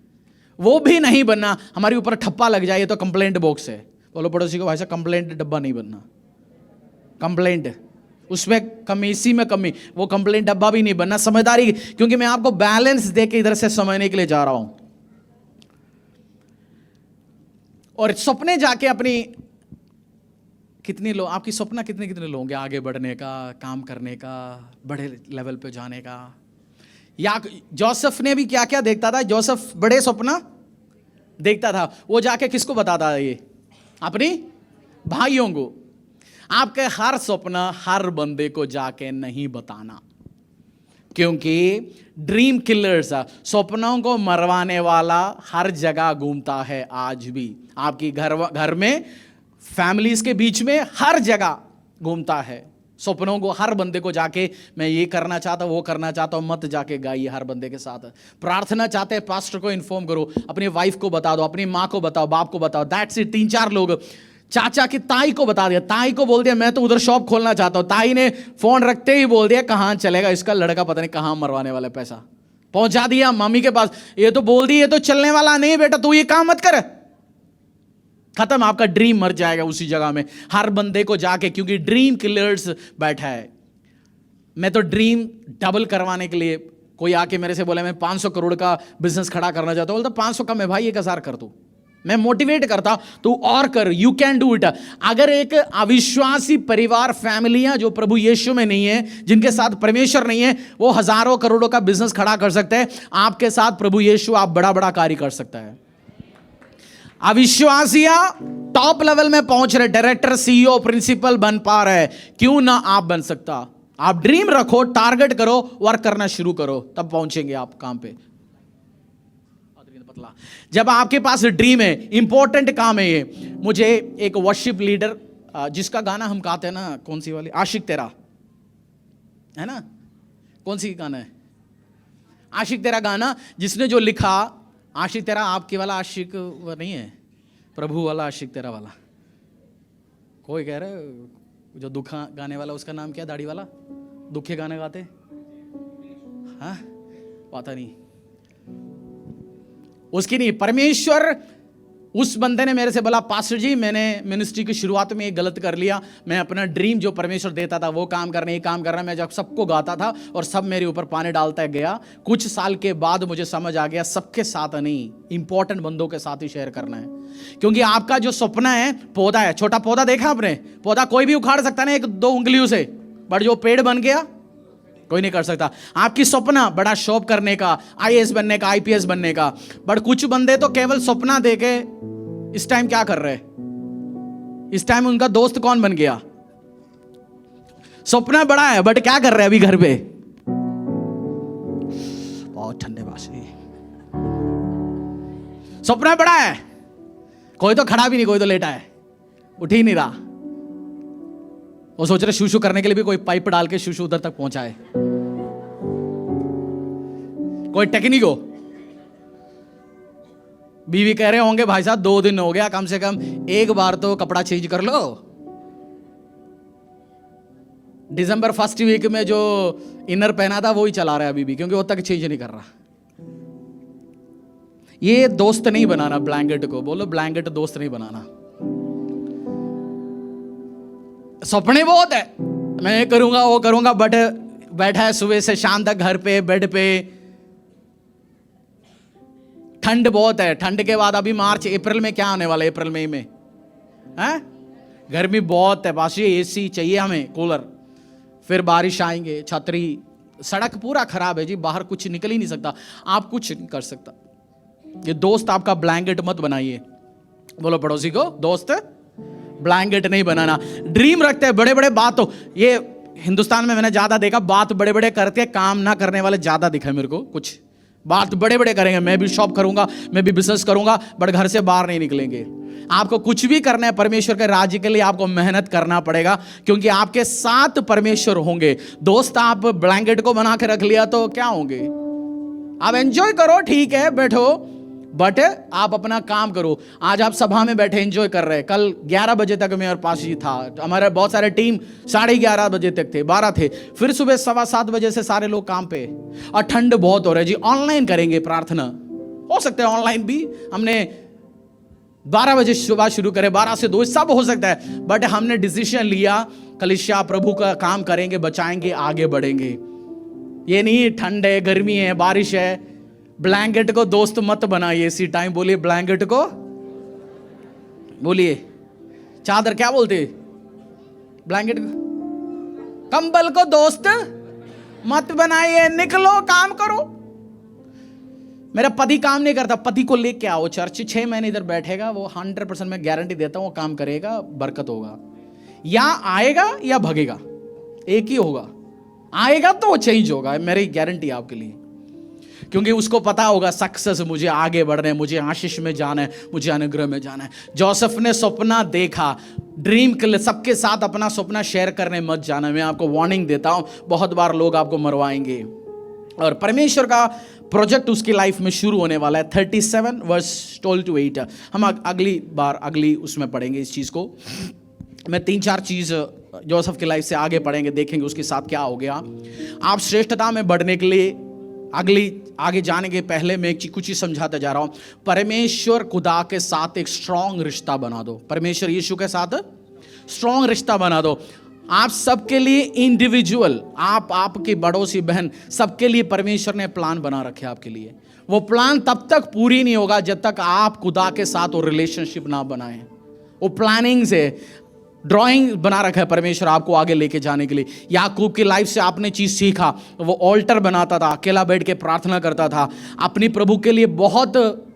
वो भी नहीं बनना। हमारे ऊपर ठप्पा लग जाए तो कंप्लेंट बॉक्स है, बोलो पड़ोसी को भाई साहब कंप्लेंट डब्बा नहीं बनना। कंप्लेंट उसमें कमी, इसी में कमी, वो कंप्लेंट डब्बा भी नहीं बनना। समझदारी, क्योंकि मैं आपको बैलेंस देके इधर से समझने के लिए जा रहा हूं। और सपने जाके अपनी कितने लोग, आपकी सपना कितने लोग होंगे आगे बढ़ने का, काम करने का, बड़े लेवल पे जाने का। या जोसेफ ने भी क्या क्या देखता था? जोसेफ बड़े सपना देखता था। वो जाके किसको बताता था? ये अपनी भाइयों को। आपके हर सपना हर बंदे को जाके नहीं बताना, क्योंकि ड्रीम किलर्स, सपनों को मरवाने वाला हर जगह घूमता है आज भी। आपकी घर में, फैमिलीज के बीच में, हर जगह घूमता है। सपनों को हर बंदे को जाके मैं ये करना चाहता हूं, वो करना चाहता हूं, मत जाके गाइए हर बंदे के साथ। प्रार्थना चाहते हैं पास्टर को इन्फॉर्म करो, अपनी वाइफ को बता दो, अपनी माँ को बताओ, बाप को बताओ। That's it. 3-4 लोग, चाचा की ताई को बता दिया, ताई को बोल दिया मैं तो उधर शॉप खोलना चाहता हूं, ताई ने फोन रखते ही बोल दिया कहां चलेगा इसका लड़का, पता नहीं कहां मरवाने वाला पैसा पहुंचा दिया मम्मी के पास। ये तो बोल दी ये तो चलने वाला नहीं बेटा, तू ये काम मत कर। खत्म, आपका ड्रीम मर जाएगा उसी जगह में हर बंदे को जाके, क्योंकि ड्रीम किलर्स बैठा है। मैं तो ड्रीम डबल करवाने के लिए, कोई आके मेरे से बोला मैं 500 करोड़ का बिजनेस खड़ा करना चाहता हूं, बोलता 500 कम है भाई, 1,000 कर दो। मैं मोटिवेट करता तू और कर, यू कैन डू इट। अगर एक अविश्वासी परिवार, फैमिलियां जो प्रभु यीशु में नहीं है, जिनके साथ परमेश्वर नहीं है, वो हजारों करोड़ों का बिजनेस खड़ा कर सकते हैं। आपके साथ प्रभु यीशु आप बड़ा बड़ा कार्य कर सकता है। अविश्वासियां टॉप लेवल में पहुंच रहे, डायरेक्टर, सीईओ, प्रिंसिपल बन पा रहे, क्यों ना आप बन सकता? आप ड्रीम रखो, टारगेट करो, वर्क करना शुरू करो, तब पहुंचेंगे आप काम पे। जब आपके पास ड्रीम है, इंपॉर्टेंट काम है ये। मुझे एक वर्शिप लीडर, जिसका गाना हम गाते हैं ना, कौन सी वाली, आशिक तेरा, है ना? कौन सी गाना है? आशिक तेरा गाना, जिसने जो लिखा, आशिक तेरा आपके वाला आशिक वो नहीं है, प्रभु वाला आशिक तेरा वाला। कोई कह रहे जो दुखा गाने वाला, उसका नाम क्या? दाढ़ी वाला दुखे गाने गाते, हाँ पता नहीं, उसकी नहीं। परमेश्वर, उस बंदे ने मेरे से बोला, पास्टर जी मैंने मिनिस्ट्री की शुरुआत में ये गलत कर लिया, मैं अपना ड्रीम जो परमेश्वर देता था वो काम करना, ये काम करना, मैं जब सबको गाता था और सब मेरे ऊपर पानी डालता गया। कुछ साल के बाद मुझे समझ आ गया सबके साथ नहीं, इंपॉर्टेंट बंदों के साथ ही शेयर करना है। क्योंकि आपका जो सपना है, पौधा है, छोटा पौधा देखा आपने? पौधा कोई भी उखाड़ सकता है ना, 1-2 उंगलियों से, बट जो पेड़ बन गया कोई नहीं कर सकता। आपकी सपना बड़ा शॉप करने का, आईएएस बनने का, आईपीएस बनने का, बट कुछ बंदे तो केवल सपना देके इस टाइम क्या कर रहे हैं? इस टाइम उनका दोस्त कौन बन गया? सपना बड़ा है बट क्या कर रहे हैं अभी घर पे? बहुत ठंडे बाशी। सपना बड़ा है, कोई तो खड़ा भी नहीं, कोई तो लेटा है, उठ ही नहीं रहा। वो सोच रहे शूशू करने के लिए भी कोई पाइप डाल के शूशू उधर तक पहुंचाए, कोई टेक्निक हो। बीवी कह रहे होंगे भाई साहब 2 दिन हो गया, कम से कम एक बार तो कपड़ा चेंज कर लो। दिसंबर फर्स्ट वीक में जो इनर पहना था वो ही चला रहा है अभी भी, क्योंकि वो तक चेंज नहीं कर रहा। ये दोस्त नहीं बनाना ब्लैंकेट को, बोलो ब्लैंकेट दोस्त नहीं बनाना। सपने बहुत है, मैं ये करूंगा वो करूंगा, बट बैठा है सुबह से शाम तक घर पे, बेड पे। ठंड बहुत है, ठंड के बाद अभी मार्च अप्रैल में क्या आने वाला है? अप्रैल मई में हैं? गर्मी बहुत है, पास ये एसी चाहिए हमें, कूलर। फिर बारिश आएंगे, छतरी, सड़क पूरा खराब है जी, बाहर कुछ निकल ही नहीं सकता, आप कुछ नहीं कर सकता। ये दोस्त आपका ब्लैंकेट मत बनाइए। बोलो पड़ोसी को, दोस्त ब्लैंकेट नहीं बनाना। ड्रीम रखते हैं बड़े बड़े बातों, ये हिंदुस्तान में मैंने ज्यादा देखा, बात बड़े बड़े करते, काम ना करने वाले ज्यादा दिखे मेरे को। कुछ बात बड़े बड़े करेंगे, मैं भी शॉप करूंगा, मैं भी बिजनेस करूंगा, बट घर से बाहर नहीं निकलेंगे। आपको कुछ भी करना है परमेश्वर के राज्य के लिए, आपको मेहनत करना पड़ेगा, क्योंकि आपके साथ परमेश्वर होंगे। दोस्त आप ब्लैंकेट को बना के रख लिया तो क्या होंगे? आप एंजॉय करो, ठीक है, बैठो, बट आप अपना काम करो। आज आप सभा में बैठे एंजॉय कर रहे हैं, कल 11 बजे तक मेरे पास ही था, हमारे बहुत सारे टीम 11:30 बजे तक थे, 12 थे, फिर सुबह 7:15 बजे से सारे लोग काम पे। और ठंड बहुत हो रही है जी, ऑनलाइन करेंगे प्रार्थना, हो सकता है ऑनलाइन भी, हमने 12 बजे सुबह शुरू करें, 12 से 2 सब हो सकता है, बट हमने डिसीजन लिया कलीसिया प्रभु का काम करेंगे, बचाएंगे, आगे बढ़ेंगे। ये नहीं ठंड है, गर्मी है, बारिश है, ब्लैंकेट को दोस्त मत बनाइए इसी टाइम। बोलिए ब्लैंकेट को, बोलिए चादर, क्या बोलते? ब्लैंकेट को, कंबल को दोस्त मत बनाइए, निकलो काम करो। मेरा पति काम नहीं करता, पति को लेके आओ चर्च, 6 महीने इधर बैठेगा, वो 100% मैं गारंटी देता हूं वो काम करेगा, बरकत होगा। या आएगा या भगेगा, एक ही होगा। आएगा तो वो चेंज होगा, मेरी गारंटी आपके लिए, क्योंकि उसको पता होगा सक्सेस, मुझे आगे बढ़ना है, मुझे आशीष में जाना है, मुझे अनुग्रह में जाना है। जोसेफ ने सपना देखा, ड्रीम के लिए सबके साथ अपना सपना शेयर करने मत जाना। मैं आपको वार्निंग देता हूं, बहुत बार लोग आपको मरवाएंगे, और परमेश्वर का प्रोजेक्ट उसकी लाइफ में शुरू होने वाला है। 37 वर्स 12-8 हम अगली बार अगली उसमें पढ़ेंगे इस चीज को। मैं 3-4 चीज जोसेफ की लाइफ से आगे पढ़ेंगे, देखेंगे उसके साथ क्या हो गया। आप श्रेष्ठता में बढ़ने के लिए आगे जाने के पहले मैं कुछ ही समझाता जा रहा हूं। परमेश्वर खुदा के साथ एक स्ट्रॉन्ग रिश्ता बना दो, परमेश्वर यीशु के साथ स्ट्रॉन्ग रिश्ता बना दो। आप सबके लिए इंडिविजुअल, आपके पड़ोसी बहन, सबके लिए परमेश्वर ने प्लान बना रखे आपके लिए। वो प्लान तब तक पूरी नहीं होगा जब तक आप खुदा के साथ वो रिलेशनशिप ना बनाएं। वो प्लानिंग से ड्राइंग बना रखा है परमेश्वर आपको आगे लेके जाने के लिए। याकूब की लाइफ से आपने चीज सीखा, वो ऑल्टर बनाता था, अकेला बैठ के प्रार्थना करता था, अपनी प्रभु के लिए बहुत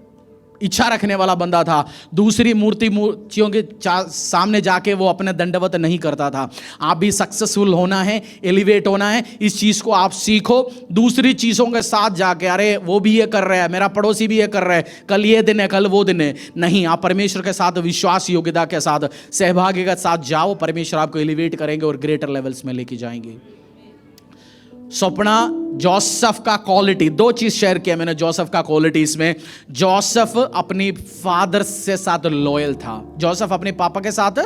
इच्छा रखने वाला बंदा था। दूसरी मूर्तियों के सामने जाके वो अपने दंडवत नहीं करता था। आप भी सक्सेसफुल होना है, एलिवेट होना है, इस चीज को आप सीखो। दूसरी चीजों के साथ जाके अरे वो भी ये कर रहा है, मेरा पड़ोसी भी ये कर रहा है, कल ये दिन है, कल वो दिन है, नहीं। आप परमेश्वर के साथ विश्वास योग्यता के साथ, सहभागी के साथ जाओ। परमेश्वर आपको एलिवेट करेंगे और ग्रेटर लेवल्स में लेके जाएंगे। सपना जोसेफ का क्वालिटी, दो चीज शेयर किया मैंने जोसेफ का क्वालिटी इसमें। जोसेफ अपनी फादर से साथ लॉयल था। जोसेफ अपने पापा के साथ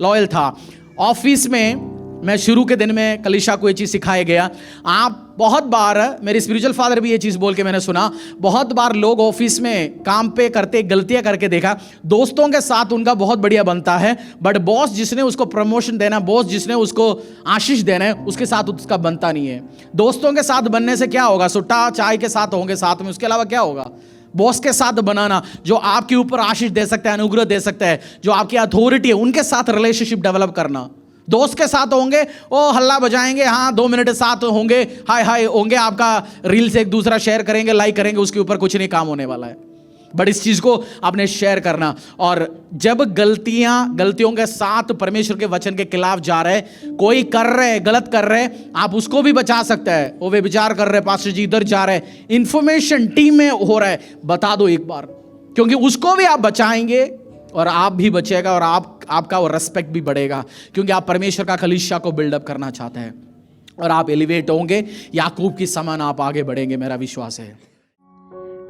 लॉयल था। ऑफिस में मैं शुरू के दिन में कलीशा को ये चीज सिखाया गया। आप बहुत बार, मेरे स्पिरिचुअल फादर भी ये चीज बोल के मैंने सुना, बहुत बार लोग ऑफिस में काम पे करते गलतियां करके देखा। दोस्तों के साथ उनका बहुत बढ़िया बनता है, बट बॉस जिसने उसको प्रमोशन देना, बॉस जिसने उसको आशीष देना है, उसके साथ उसका बनता नहीं है। दोस्तों के साथ बनने से क्या होगा? सुट्टा चाय के साथ होंगे साथ में, उसके अलावा क्या होगा? बॉस के साथ बनाना, जो आपके ऊपर आशीष दे सकता है, अनुग्रह दे सकता है, जो आपकी अथॉरिटी है, उनके साथ रिलेशनशिप डेवलप करना। दोस्त के साथ होंगे, ओ हल्ला बजाएंगे, हाँ 2 मिनट साथ होंगे, हाय हाय होंगे, आपका रील से एक दूसरा शेयर करेंगे, लाइक करेंगे, उसके ऊपर कुछ नहीं काम होने वाला है। बट इस चीज को आपने शेयर करना। और जब गलतियों के साथ परमेश्वर के वचन के खिलाफ जा रहे, कोई कर रहे, गलत कर रहे, आप उसको भी बचा सकते हैं। वो वे विचार कर रहे, पास्टर जी इधर जा रहे, इंफॉर्मेशन टीम में हो रहा है, बता दो एक बार, क्योंकि उसको भी आप बचाएंगे और आप भी बचेगा और आपका वो रेस्पेक्ट भी बढ़ेगा, क्योंकि आप परमेश्वर का कलीसिया को बिल्डअप करना चाहते हैं और आप एलिवेट होंगे। याकूब की समान आप आगे बढ़ेंगे, मेरा विश्वास है।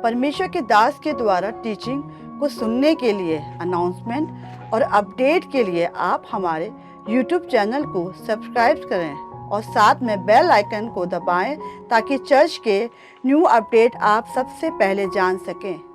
परमेश्वर के दास के द्वारा टीचिंग को सुनने के लिए, अनाउंसमेंट और अपडेट के लिए आप हमारे YouTube चैनल को सब्सक्राइब करें और साथ में बेल आइकन को दबाएं ताकि चर्च के न्यू अपडेट आप सबसे पहले जान सकें।